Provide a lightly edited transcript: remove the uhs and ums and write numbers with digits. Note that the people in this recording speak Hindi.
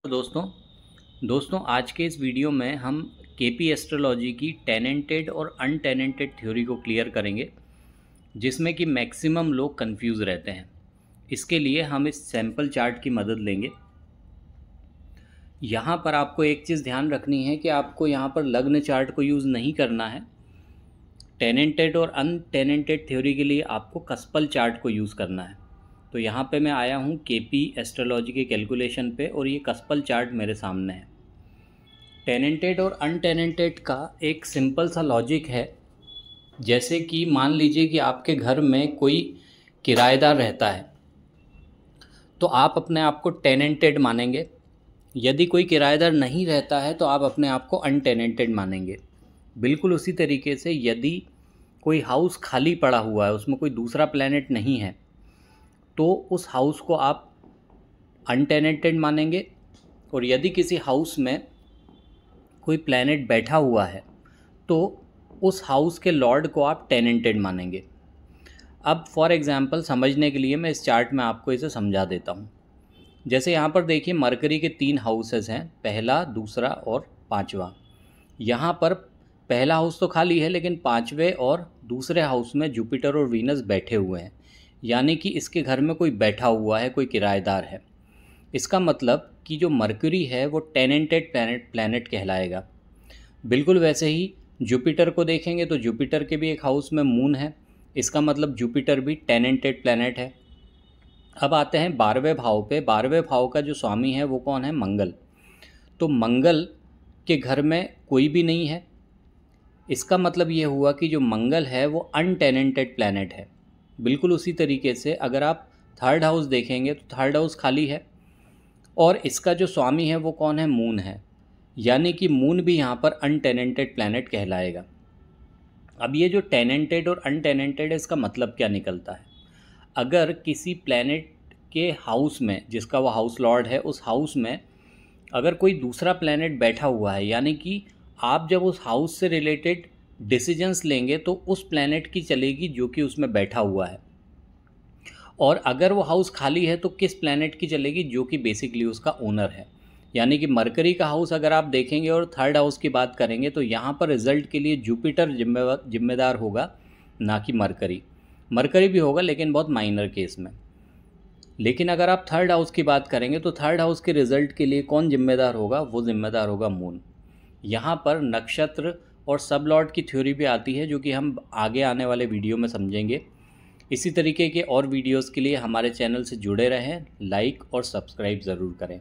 दोस्तों दोस्तों आज के इस वीडियो में हम केपी एस्ट्रोलॉजी की टेनेंटेड और अनटेनेंटेड थ्योरी को क्लियर करेंगे, जिसमें कि मैक्सिमम लोग कंफ्यूज रहते हैं। इसके लिए हम इस सैम्पल चार्ट की मदद लेंगे। यहाँ पर आपको एक चीज़ ध्यान रखनी है कि आपको यहाँ पर लग्न चार्ट को यूज़ नहीं करना है। टेनेंटेड और अनटेनेंटेड थ्योरी के लिए आपको कस्पल चार्ट को यूज़ करना है। तो यहाँ पे मैं आया हूँ केपी एस्ट्रोलॉजी के कैलकुलेशन पे और ये कस्पल चार्ट मेरे सामने है। टेनेंटेड और अनटेनेंटेड का एक सिंपल सा लॉजिक है। जैसे कि मान लीजिए कि आपके घर में कोई किराएदार रहता है, तो आप अपने आप को टेनेंटेड मानेंगे। यदि कोई किराएदार नहीं रहता है तो आप अपने आप को अनटेनेंटेड मानेंगे। बिल्कुल उसी तरीके से यदि कोई हाउस खाली पड़ा हुआ है, उसमें कोई दूसरा प्लैनेट नहीं है, तो उस हाउस को आप अनटेनेंटेड मानेंगे। और यदि किसी हाउस में कोई प्लैनेट बैठा हुआ है तो उस हाउस के लॉर्ड को आप टेनेंटेड मानेंगे। अब फॉर एग्जांपल समझने के लिए मैं इस चार्ट में आपको इसे समझा देता हूँ। जैसे यहाँ पर देखिए मरकरी के 3 हाउसेस हैं, पहला, दूसरा और 5वां। यहाँ पर पहला हाउस तो खाली है, लेकिन 5वें और दूसरे हाउस में जुपिटर और वीनस बैठे हुए हैं, यानी कि इसके घर में कोई बैठा हुआ है, कोई किराएदार है। इसका मतलब कि जो मरकरी है वो टेनेंटेड प्लैनेट कहलाएगा। बिल्कुल वैसे ही जुपिटर को देखेंगे तो जुपिटर के भी एक हाउस में मून है, इसका मतलब जुपिटर भी टेनेंटेड प्लैनेट है। अब आते हैं 12वें भाव पे। 12वें भाव का जो स्वामी है वो कौन है? मंगल। तो मंगल के घर में कोई भी नहीं है, इसका मतलब ये हुआ कि जो मंगल है वो अनटेनेंटेड प्लैनेट है। बिल्कुल उसी तरीके से अगर आप 3rd हाउस देखेंगे तो 3rd हाउस खाली है और इसका जो स्वामी है वो कौन है? मून है, यानी कि मून भी यहाँ पर अनटेनेंटेड प्लैनेट कहलाएगा। अब ये जो टेनेंटेड और अनटेनेंटेड है, इसका मतलब क्या निकलता है? अगर किसी प्लैनेट के हाउस में, जिसका वो हाउस लॉर्ड है, उस हाउस में अगर कोई दूसरा प्लैनेट बैठा हुआ है, यानी कि आप जब उस हाउस से रिलेटेड डिसीजंस लेंगे तो उस प्लैनेट की चलेगी जो कि उसमें बैठा हुआ है। और अगर वो हाउस खाली है तो किस प्लैनेट की चलेगी? जो कि बेसिकली उसका ओनर है। यानी कि मरकरी का हाउस अगर आप देखेंगे और 3rd हाउस की बात करेंगे तो यहाँ पर रिजल्ट के लिए जुपिटर जिम्मेदार होगा, ना कि मरकरी। मरकरी भी होगा लेकिन बहुत माइनर केस में। लेकिन अगर आप 3rd हाउस की बात करेंगे तो 3rd हाउस के रिजल्ट के लिए कौन जिम्मेदार होगा? वो जिम्मेदार होगा मून। यहाँ पर नक्षत्र और सब लॉर्ड की थ्योरी भी आती है, जो कि हम आगे आने वाले वीडियो में समझेंगे। इसी तरीके के और वीडियोस के लिए हमारे चैनल से जुड़े रहें, लाइक और सब्सक्राइब ज़रूर करें।